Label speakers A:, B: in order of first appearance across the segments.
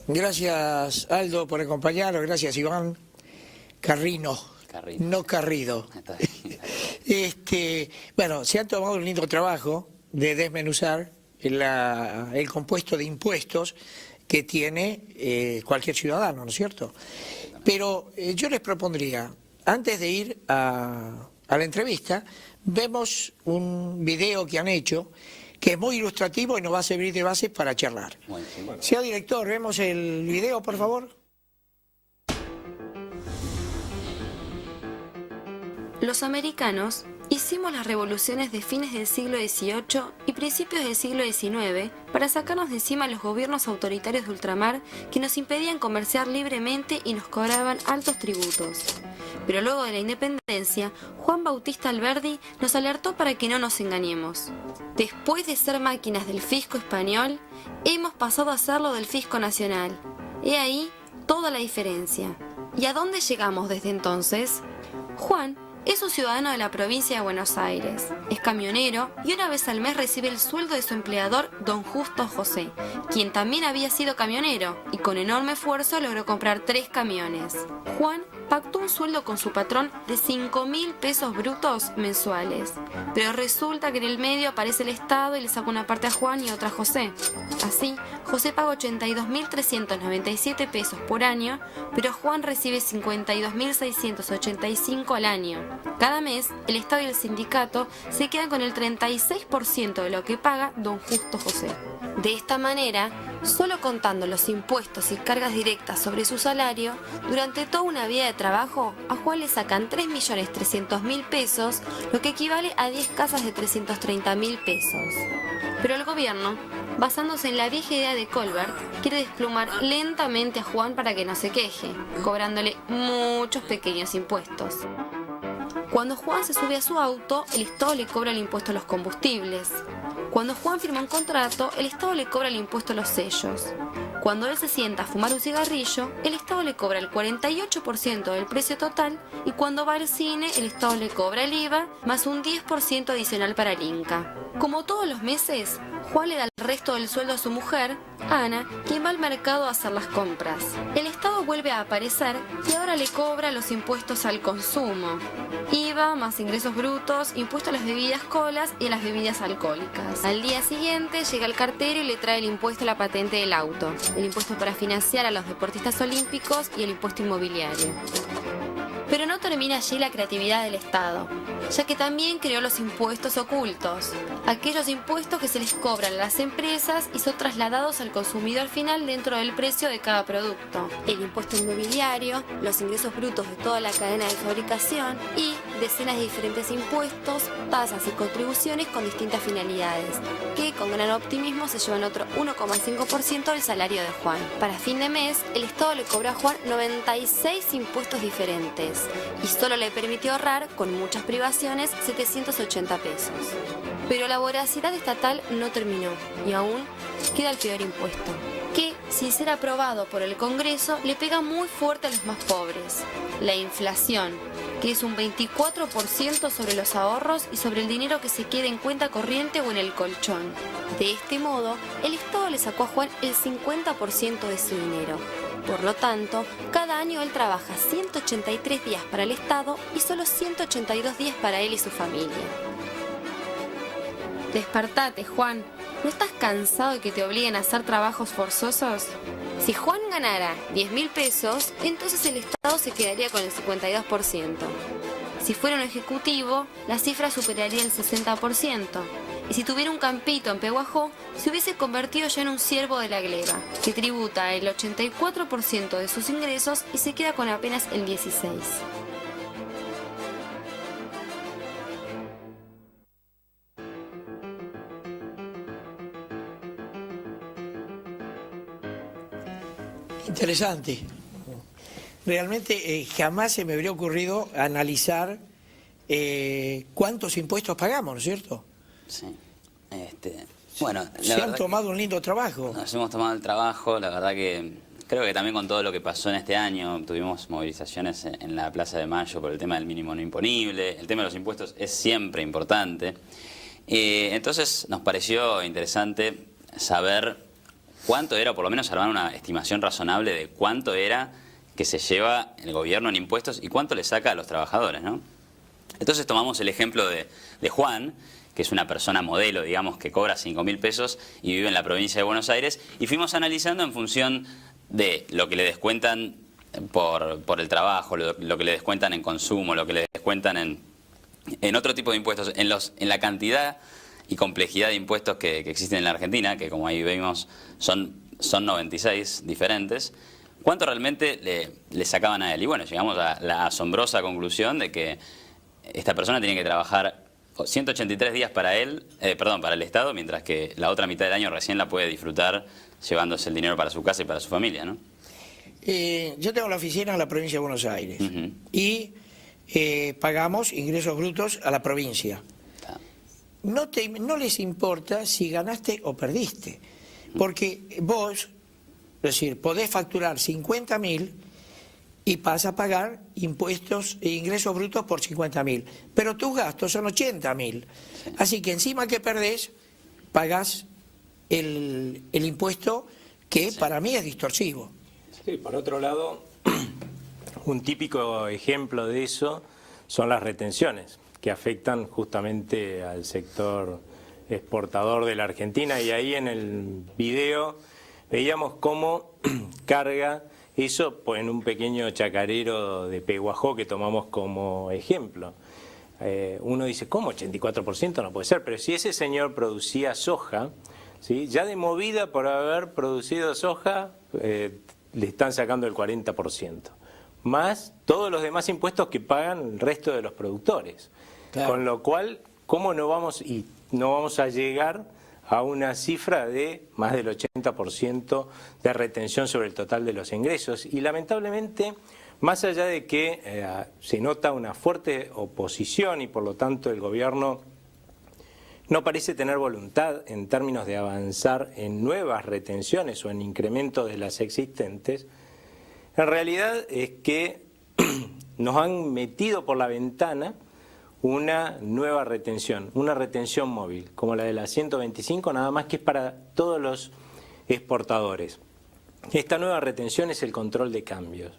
A: Gracias, Aldo, por acompañarnos. Gracias, Iván. Carrino. No Carrido. Bueno, se ha tomado un lindo trabajo de desmenuzar el compuesto de impuestos que tiene cualquier ciudadano, ¿no es cierto? Pero yo les propondría, antes de ir a la entrevista, vemos un video que han hecho que es muy ilustrativo y nos va a servir de base para charlar. Bueno. Señor director, vemos el video, por favor.
B: Los americanos hicimos las revoluciones de fines del siglo XVIII y principios del siglo XIX para sacarnos de encima los gobiernos autoritarios de ultramar que nos impedían comerciar libremente y nos cobraban altos tributos. Pero luego de la independencia, Juan Bautista Alberdi nos alertó para que no nos engañemos. Después de ser máquinas del fisco español, hemos pasado a serlo del fisco nacional. He ahí toda la diferencia. ¿Y a dónde llegamos desde entonces? Juan es un ciudadano de la provincia de Buenos Aires, es camionero y una vez al mes recibe el sueldo de su empleador, don Justo José, quien también había sido camionero y con enorme esfuerzo logró comprar 3 camiones. Juan pactó un sueldo con su patrón de 5.000 pesos brutos mensuales, pero resulta que en el medio aparece el Estado y le saca una parte a Juan y otra a José. Así, José paga 82.397 pesos por año, pero Juan recibe 52.685 al año. Cada mes, el Estado y el sindicato se quedan con el 36% de lo que paga don Justo José. De esta manera, solo contando los impuestos y cargas directas sobre su salario, durante toda una vida de trabajo, a Juan le sacan 3.300.000 pesos, lo que equivale a 10 casas de 330.000 pesos. Pero el gobierno, basándose en la vieja idea de Colbert, quiere desplumar lentamente a Juan para que no se queje, cobrándole muchos pequeños impuestos. Cuando Juan se sube a su auto, el Estado le cobra el impuesto a los combustibles. Cuando Juan firma un contrato, el Estado le cobra el impuesto a los sellos. Cuando él se sienta a fumar un cigarrillo, el Estado le cobra el 48% del precio total y cuando va al cine, el Estado le cobra el IVA más un 10% adicional para el Inca. Como todos los meses, Juan le da el resto del sueldo a su mujer, Ana, quien va al mercado a hacer las compras. El Estado vuelve a aparecer y ahora le cobra los impuestos al consumo. IVA más ingresos brutos, impuesto a las bebidas colas y a las bebidas alcohólicas. Al día siguiente llega el cartero y le trae el impuesto a la patente del auto, el impuesto para financiar a los deportistas olímpicos y el impuesto inmobiliario. Pero no termina allí la creatividad del Estado, ya que también creó los impuestos ocultos, aquellos impuestos que se les cobran a las empresas y son trasladados al consumidor final dentro del precio de cada producto. El impuesto inmobiliario, los ingresos brutos de toda la cadena de fabricación y decenas de diferentes impuestos, tasas y contribuciones con distintas finalidades, que con gran optimismo se llevan otro 1,5% del salario de Juan. Para fin de mes, el Estado le cobró a Juan 96 impuestos diferentes y solo le permitió ahorrar, con muchas privaciones, 780 pesos. Pero la voracidad estatal no terminó y aún queda el peor impuesto, que, sin ser aprobado por el Congreso, le pega muy fuerte a los más pobres: la inflación, que es un 24% sobre los ahorros y sobre el dinero que se queda en cuenta corriente o en el colchón. De este modo, el Estado le sacó a Juan el 50% de su dinero. Por lo tanto, cada año él trabaja 183 días para el Estado y solo 182 días para él y su familia. Despertate, Juan. ¿No estás cansado de que te obliguen a hacer trabajos forzosos? Si Juan ganara 10.000 pesos, entonces el Estado se quedaría con el 52%. Si fuera un ejecutivo, la cifra superaría el 60%. Y si tuviera un campito en Pehuajó, se hubiese convertido ya en un siervo de la gleba, que tributa el 84% de sus ingresos y se queda con apenas el 16%.
A: Interesante. Realmente jamás se me habría ocurrido analizar cuántos impuestos pagamos, ¿no es cierto?
C: Sí. Bueno,
A: se han tomado un lindo trabajo.
C: Nos hemos tomado el trabajo, la verdad que creo que también con todo lo que pasó en este año, tuvimos movilizaciones en la Plaza de Mayo por el tema del mínimo no imponible, el tema de los impuestos es siempre importante. Entonces nos pareció interesante saber cuánto era, o por lo menos armar una estimación razonable de cuánto era que se lleva el gobierno en impuestos y cuánto le saca a los trabajadores, ¿no? Entonces tomamos el ejemplo de Juan, que es una persona modelo, digamos, que cobra 5.000 pesos y vive en la provincia de Buenos Aires, y fuimos analizando en función de lo que le descuentan por el trabajo, lo que le descuentan en consumo, lo que le descuentan en otro tipo de impuestos, en la cantidad y complejidad de impuestos que existen en la Argentina, que como ahí vimos son 96 diferentes, ¿cuánto realmente le sacaban a él? Y bueno, llegamos a la asombrosa conclusión de que esta persona tiene que trabajar 183 días para él, para el Estado, mientras que la otra mitad del año recién la puede disfrutar llevándose el dinero para su casa y para su familia, ¿no?
A: Yo tengo la oficina en la provincia de Buenos Aires y pagamos ingresos brutos a la provincia. No les importa si ganaste o perdiste, porque vos, es decir, podés facturar 50.000 y vas a pagar impuestos e ingresos brutos por 50.000, pero tus gastos son 80.000. Así que encima que perdés, pagás el impuesto que para mí es distorsivo.
D: Sí, por otro lado, un típico ejemplo de eso son las retenciones, que afectan justamente al sector exportador de la Argentina, y ahí en el video veíamos cómo carga eso en un pequeño chacarero de Peguajó que tomamos como ejemplo. Uno dice, ¿cómo 84%? No puede ser, pero si ese señor producía soja, ¿sí? Ya de movida por haber producido soja, le están sacando el 40%, más todos los demás impuestos que pagan el resto de los productores. Claro. Con lo cual, ¿cómo no vamos a llegar a una cifra de más del 80% de retención sobre el total de los ingresos? Y lamentablemente, más allá de que se nota una fuerte oposición y por lo tanto el gobierno no parece tener voluntad en términos de avanzar en nuevas retenciones o en incremento de las existentes, en realidad es que nos han metido por la ventana una nueva retención, una retención móvil, como la de la 125, nada más que es para todos los exportadores. Esta nueva retención es el control de cambios.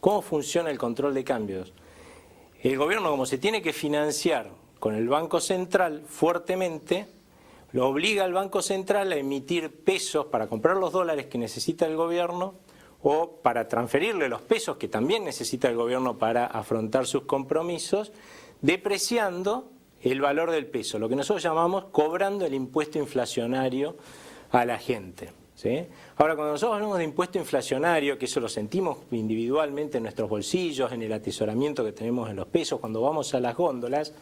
D: ¿Cómo funciona el control de cambios? El gobierno, como se tiene que financiar con el Banco Central fuertemente, lo obliga al Banco Central a emitir pesos para comprar los dólares que necesita el gobierno o para transferirle los pesos que también necesita el gobierno para afrontar sus compromisos, depreciando el valor del peso, lo que nosotros llamamos cobrando el impuesto inflacionario a la gente, ¿sí? Ahora, cuando nosotros hablamos de impuesto inflacionario, que eso lo sentimos individualmente en nuestros bolsillos, en el atesoramiento que tenemos en los pesos, cuando vamos a las góndolas,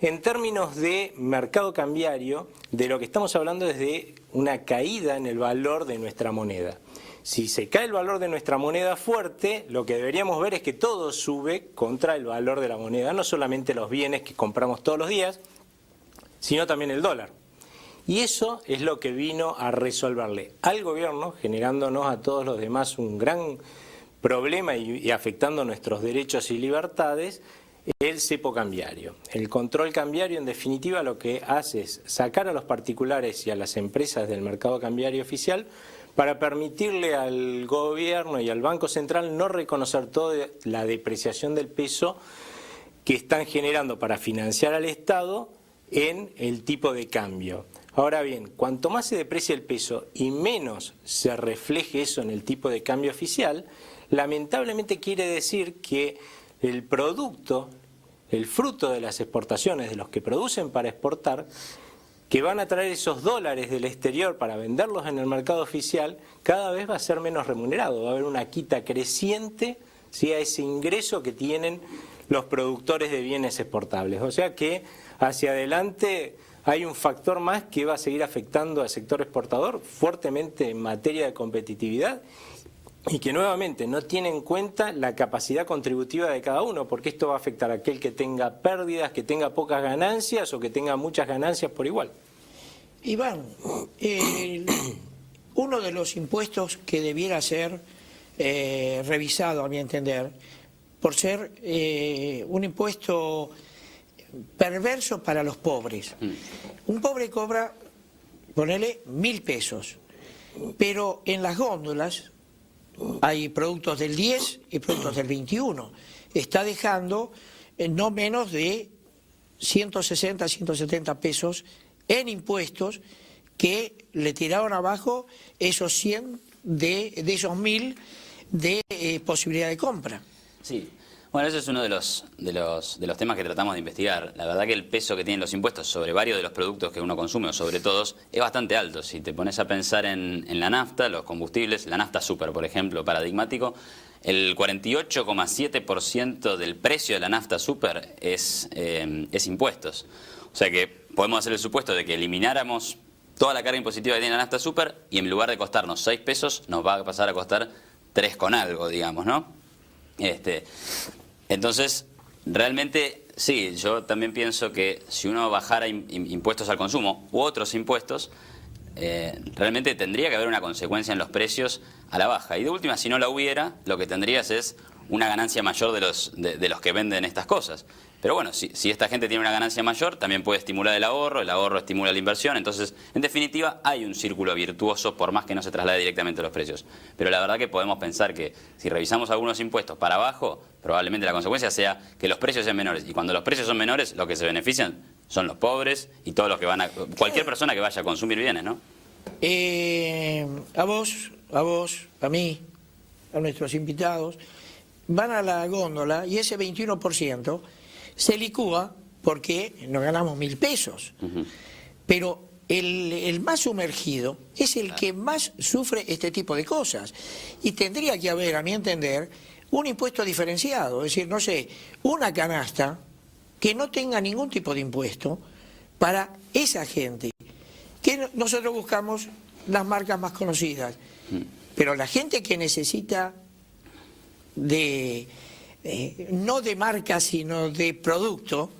D: en términos de mercado cambiario, de lo que estamos hablando es de una caída en el valor de nuestra moneda. Si se cae el valor de nuestra moneda fuerte, lo que deberíamos ver es que todo sube contra el valor de la moneda, no solamente los bienes que compramos todos los días, sino también el dólar. Y eso es lo que vino a resolverle al gobierno, generándonos a todos los demás un gran problema y afectando nuestros derechos y libertades, el cepo cambiario. El control cambiario, en definitiva, lo que hace es sacar a los particulares y a las empresas del mercado cambiario oficial para permitirle al gobierno y al Banco Central no reconocer toda la depreciación del peso que están generando para financiar al Estado en el tipo de cambio. Ahora bien, cuanto más se deprecia el peso y menos se refleje eso en el tipo de cambio oficial, lamentablemente quiere decir que el producto, el fruto de las exportaciones, de los que producen para exportar, que van a traer esos dólares del exterior para venderlos en el mercado oficial, cada vez va a ser menos remunerado. Va a haber una quita creciente, ¿sí?, a ese ingreso que tienen los productores de bienes exportables. O sea que hacia adelante hay un factor más que va a seguir afectando al sector exportador fuertemente en materia de competitividad, y que nuevamente no tiene en cuenta la capacidad contributiva de cada uno, porque esto va a afectar a aquel que tenga pérdidas, que tenga pocas ganancias o que tenga muchas ganancias por igual.
A: Iván, uno de los impuestos que debiera ser revisado, a mi entender, por ser un impuesto perverso para los pobres. Un pobre cobra, ponele, 1.000 pesos. pero en las góndolas hay productos del 10 y productos del 21. Está dejando no menos de 160, 170 pesos en impuestos que le tiraron abajo esos 100 de esos 1000 de posibilidad de compra.
C: Sí. Bueno, ese es uno de los temas que tratamos de investigar. La verdad que el peso que tienen los impuestos sobre varios de los productos que uno consume, o sobre todos, es bastante alto. Si te pones a pensar en la nafta, los combustibles, la nafta super, por ejemplo, paradigmático, el 48,7% del precio de la nafta super es impuestos. O sea que podemos hacer el supuesto de que elimináramos toda la carga impositiva que tiene la nafta super y en lugar de costarnos 6 pesos, nos va a pasar a costar 3 con algo, digamos, ¿no? Entonces, realmente, sí, yo también pienso que si uno bajara impuestos al consumo u otros impuestos, realmente tendría que haber una consecuencia en los precios a la baja. Y de última, si no la hubiera, lo que tendrías es una ganancia mayor de los que venden estas cosas. Pero bueno, si esta gente tiene una ganancia mayor, también puede estimular el ahorro estimula la inversión. Entonces, en definitiva, hay un círculo virtuoso por más que no se traslade directamente a los precios. Pero la verdad que podemos pensar que si revisamos algunos impuestos para abajo, probablemente la consecuencia sea que los precios sean menores. Y cuando los precios son menores, los que se benefician son los pobres y todos los que van a... cualquier persona que vaya a consumir bienes, ¿no?
A: A vos, a mí, a nuestros invitados, van a la góndola y ese 21% se licúa porque nos ganamos 1000 pesos. Pero el más sumergido es el que más sufre este tipo de cosas. Y tendría que haber, a mi entender, un impuesto diferenciado. Es decir, no sé, una canasta que no tenga ningún tipo de impuesto para esa gente. Que nosotros buscamos las marcas más conocidas. Pero la gente que necesita no de marca sino de producto,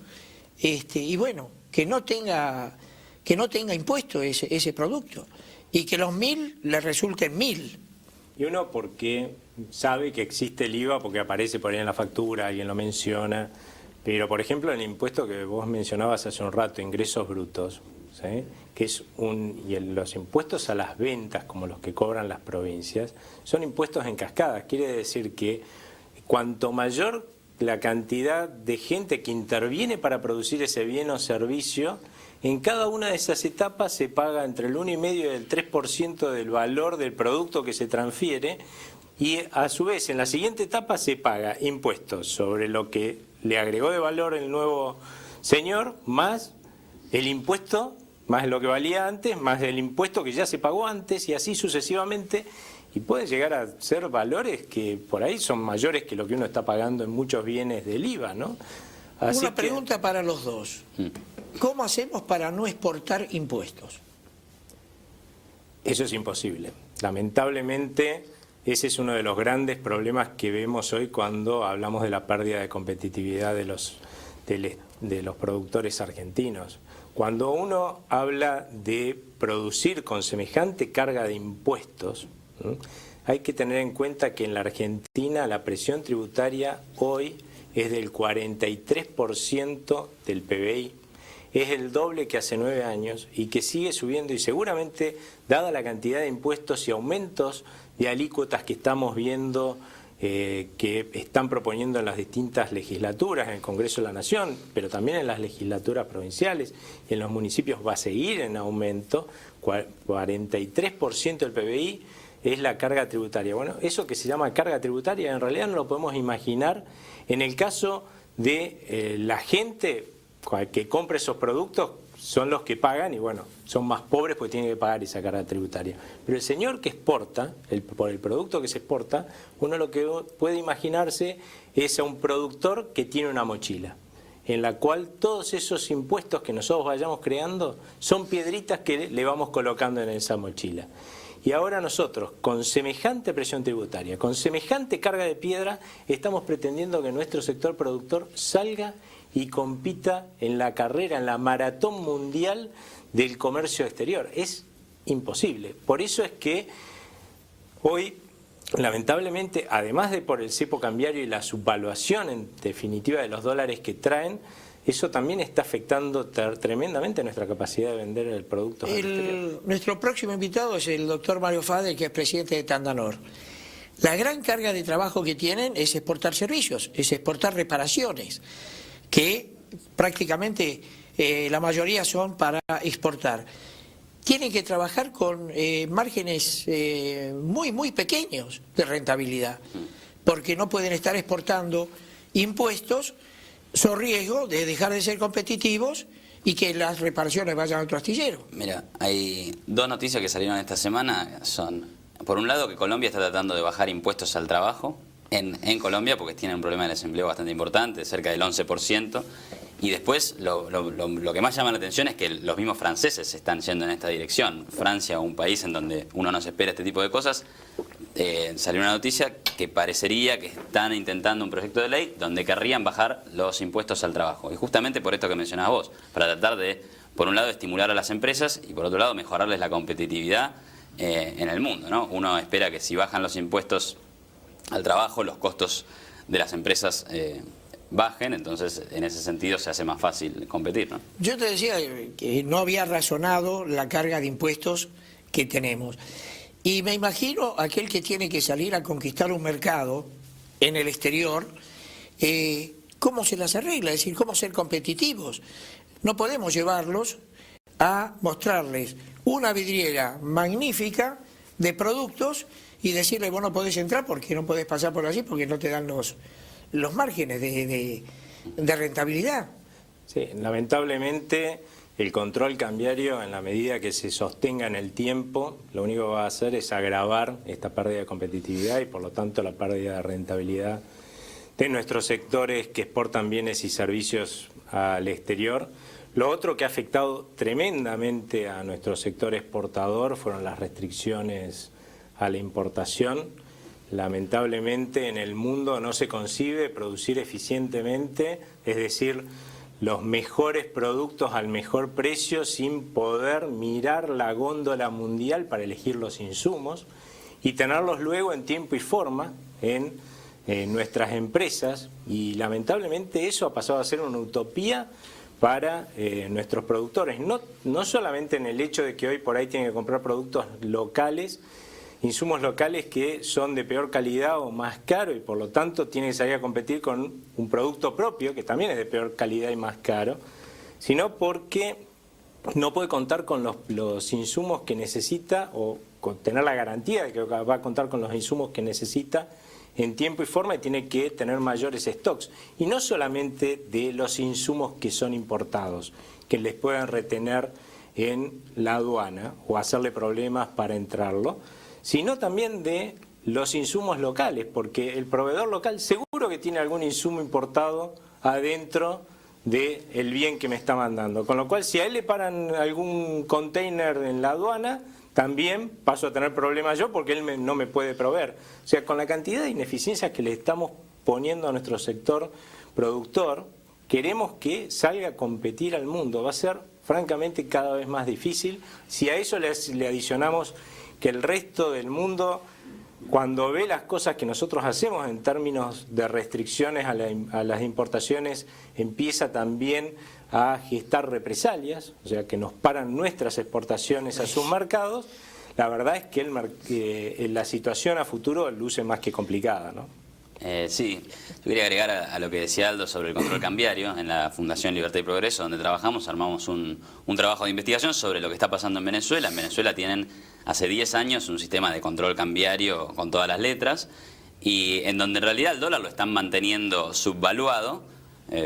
A: y bueno, que no tenga impuesto ese producto y que los 1000 le resulten 1000.
D: Y uno porque sabe que existe el IVA porque aparece por ahí en la factura, alguien lo menciona, pero por ejemplo el impuesto que vos mencionabas hace un rato, ingresos brutos, ¿sí? Que es los impuestos a las ventas como los que cobran las provincias son impuestos en cascada. Quiere decir que cuanto mayor la cantidad de gente que interviene para producir ese bien o servicio, en cada una de esas etapas se paga entre el 1,5 y el 3% del valor del producto que se transfiere, y a su vez en la siguiente etapa se paga impuestos sobre lo que le agregó de valor el nuevo señor, más el impuesto, más lo que valía antes, más el impuesto que ya se pagó antes, y así sucesivamente. Y pueden llegar a ser valores que por ahí son mayores que lo que uno está pagando en muchos bienes del IVA, ¿no?
A: Una pregunta para los dos. ¿Cómo hacemos para no exportar impuestos?
D: Eso es imposible. Lamentablemente, ese es uno de los grandes problemas que vemos hoy cuando hablamos de la pérdida de competitividad de los productores argentinos. Cuando uno habla de producir con semejante carga de impuestos, hay que tener en cuenta que en la Argentina la presión tributaria hoy es del 43% del PBI. Es el doble que hace 9 años y que sigue subiendo, y seguramente, dada la cantidad de impuestos y aumentos de alícuotas que estamos viendo que están proponiendo en las distintas legislaturas, en el Congreso de la Nación, pero también en las legislaturas provinciales y en los municipios, va a seguir en aumento. 43% del PBI es la carga tributaria. Bueno, eso que se llama carga tributaria en realidad no lo podemos imaginar en el caso de la gente que compra esos productos. Son los que pagan y bueno, son más pobres porque tienen que pagar esa carga tributaria. Pero el señor que exporta, por el producto que se exporta, uno lo que puede imaginarse es a un productor que tiene una mochila, en la cual todos esos impuestos que nosotros vayamos creando son piedritas que le vamos colocando en esa mochila. Y ahora nosotros, con semejante presión tributaria, con semejante carga de piedra, estamos pretendiendo que nuestro sector productor salga y compita en la carrera, en la maratón mundial del comercio exterior. Es imposible. Por eso es que hoy, lamentablemente, además de por el cepo cambiario y la subvaluación en definitiva de los dólares que traen, eso también está afectando tremendamente nuestra capacidad de vender el producto.
A: Nuestro próximo invitado es el doctor Mario Fade, que es presidente de Tandanor. La gran carga de trabajo que tienen es exportar servicios, es exportar reparaciones, que prácticamente la mayoría son para exportar. Tienen que trabajar con márgenes muy pequeños de rentabilidad, porque no pueden estar exportando impuestos, son riesgo de dejar de ser competitivos y que las reparaciones vayan a otro astillero.
C: Mira, hay dos noticias que salieron esta semana, son, por un lado, que Colombia está tratando de bajar impuestos al trabajo en Colombia, porque tiene un problema de desempleo bastante importante, cerca del 11%, y después lo que más llama la atención es que los mismos franceses están yendo en esta dirección. Francia, un país en donde uno no se espera este tipo de cosas, salió una noticia que parecería que están intentando un proyecto de ley donde querrían bajar los impuestos al trabajo. Y justamente por esto que mencionabas vos, para tratar de, por un lado, estimular a las empresas y por otro lado, mejorarles la competitividad en el mundo, ¿no? Uno espera que si bajan los impuestos al trabajo, los costos de las empresas bajen, entonces en ese sentido se hace más fácil competir, ¿no?
A: Yo te decía que no había razonado la carga de impuestos que tenemos. Y me imagino aquel que tiene que salir a conquistar un mercado en el exterior, ¿cómo se las arregla? Es decir, ¿cómo ser competitivos? No podemos llevarlos a mostrarles una vidriera magnífica de productos y decirle, vos no podés entrar porque no podés pasar por allí porque no te dan los márgenes de rentabilidad.
D: Sí, lamentablemente el control cambiario, en la medida que se sostenga en el tiempo, lo único que va a hacer es agravar esta pérdida de competitividad y por lo tanto la pérdida de rentabilidad de nuestros sectores que exportan bienes y servicios al exterior. Lo otro que ha afectado tremendamente a nuestro sector exportador fueron las restricciones a la importación. Lamentablemente en el mundo no se concibe producir eficientemente, es decir, los mejores productos al mejor precio sin poder mirar la góndola mundial para elegir los insumos y tenerlos luego en tiempo y forma en nuestras empresas, y lamentablemente eso ha pasado a ser una utopía para nuestros productores, no solamente en el hecho de que hoy por ahí tienen que comprar productos locales, insumos locales que son de peor calidad o más caro y por lo tanto tienen que salir a competir con un producto propio que también es de peor calidad y más caro, sino porque no puede contar con los insumos que necesita o tener la garantía de que va a contar con los insumos que necesita en tiempo y forma y tiene que tener mayores stocks. Y no solamente de los insumos que son importados, que les puedan retener en la aduana o hacerle problemas para entrarlo, sino también de los insumos locales, porque el proveedor local seguro que tiene algún insumo importado adentro del bien que me está mandando. Con lo cual, si a él le paran algún container en la aduana, también paso a tener problemas yo porque él no me puede proveer. O sea, con la cantidad de ineficiencias que le estamos poniendo a nuestro sector productor, queremos que salga a competir al mundo. Va a ser, francamente, cada vez más difícil. Si a eso le adicionamos que el resto del mundo, cuando ve las cosas que nosotros hacemos en términos de restricciones a las importaciones, empieza también a gestar represalias, o sea que nos paran nuestras exportaciones a sus mercados, la verdad es que la situación a futuro luce más que complicada, ¿no?
C: Sí, yo quería agregar a lo que decía Aldo sobre el control cambiario. En la Fundación Libertad y Progreso, donde trabajamos, armamos un trabajo de investigación sobre lo que está pasando en Venezuela. En Venezuela tienen hace 10 años un sistema de control cambiario con todas las letras y en donde en realidad el dólar lo están manteniendo subvaluado.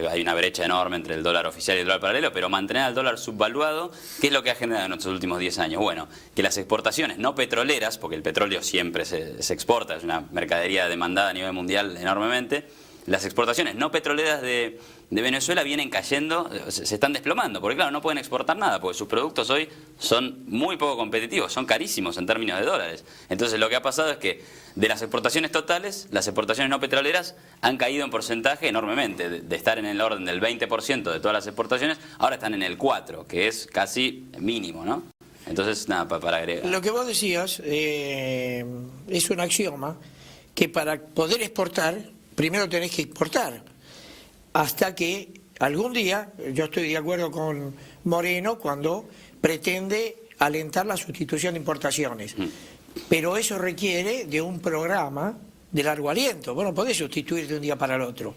C: Hay una brecha enorme entre el dólar oficial y el dólar paralelo, pero mantener al dólar subvaluado, ¿qué es lo que ha generado en estos últimos 10 años? Bueno, que las exportaciones no petroleras, porque el petróleo siempre se exporta, es una mercadería demandada a nivel mundial enormemente, las exportaciones no petroleras de Venezuela vienen cayendo, se están desplomando, porque claro, no pueden exportar nada, porque sus productos hoy son muy poco competitivos, son carísimos en términos de dólares. Entonces lo que ha pasado es que de las exportaciones totales, las exportaciones no petroleras han caído en porcentaje enormemente, de estar en el orden del 20% de todas las exportaciones, ahora están en el 4%, que es casi mínimo, ¿no? Entonces, nada, para agregar.
A: Lo que vos decías es un axioma que para poder exportar, primero tenés que importar, hasta que algún día, yo estoy de acuerdo con Moreno cuando pretende alentar la sustitución de importaciones, pero eso requiere de un programa de largo aliento. Vos no podés sustituir de un día para el otro.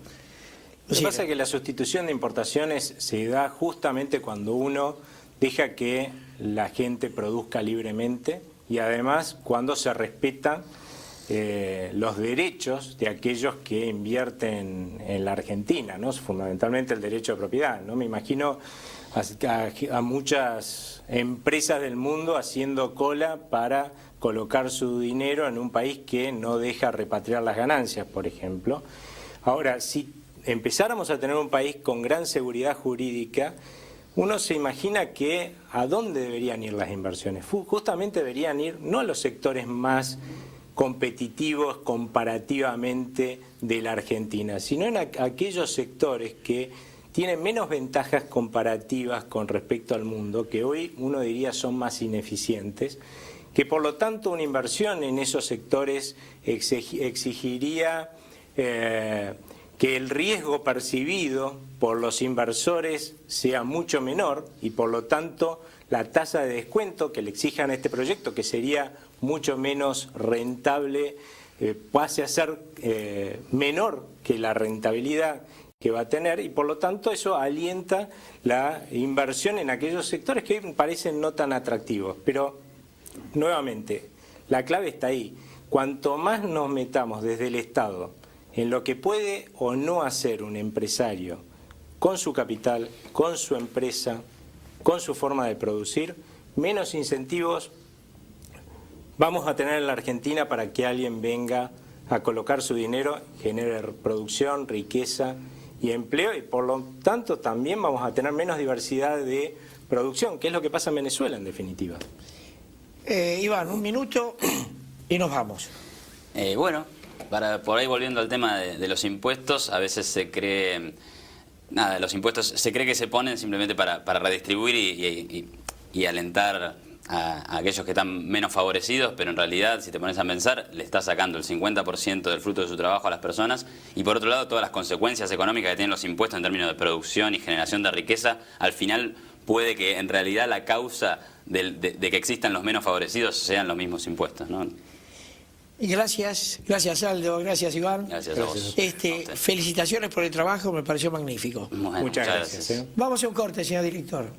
D: Lo que pasa es que la sustitución de importaciones se da justamente cuando uno deja que la gente produzca libremente y además cuando se respetan los derechos de aquellos que invierten en la Argentina, ¿no? Fundamentalmente el derecho de propiedad, ¿no? Me imagino a muchas empresas del mundo haciendo cola para colocar su dinero en un país que no deja repatriar las ganancias, por ejemplo. Ahora, si empezáramos a tener un país con gran seguridad jurídica, uno se imagina que ¿a dónde deberían ir las inversiones? Justamente deberían ir no a los sectores más competitivos comparativamente de la Argentina, sino en aquellos sectores que tienen menos ventajas comparativas con respecto al mundo, que hoy uno diría son más ineficientes, que por lo tanto una inversión en esos sectores exigiría que el riesgo percibido por los inversores sea mucho menor y por lo tanto la tasa de descuento que le exijan a este proyecto, que sería mucho menos rentable, pase a ser menor que la rentabilidad que va a tener y por lo tanto eso alienta la inversión en aquellos sectores que hoy parecen no tan atractivos. Pero nuevamente, la clave está ahí. Cuanto más nos metamos desde el Estado en lo que puede o no hacer un empresario con su capital, con su empresa, con su forma de producir, menos incentivos vamos a tener en la Argentina para que alguien venga a colocar su dinero, genere producción, riqueza y empleo, y por lo tanto también vamos a tener menos diversidad de producción, que es lo que pasa en Venezuela en definitiva.
A: Iván, un minuto y nos vamos.
C: Bueno, por ahí volviendo al tema de los impuestos, a veces se cree, los impuestos se cree que se ponen simplemente para redistribuir y alentar a aquellos que están menos favorecidos, pero en realidad, si te pones a pensar, le está sacando el 50% del fruto de su trabajo a las personas y por otro lado todas las consecuencias económicas que tienen los impuestos en términos de producción y generación de riqueza, al final puede que en realidad la causa de que existan los menos favorecidos sean los mismos impuestos, ¿no?
A: Gracias Aldo, gracias Iván.
C: Gracias a vos.
A: Felicitaciones por el trabajo, me pareció magnífico.
C: Bueno,
D: muchas gracias.
A: Vamos a un corte, señor director.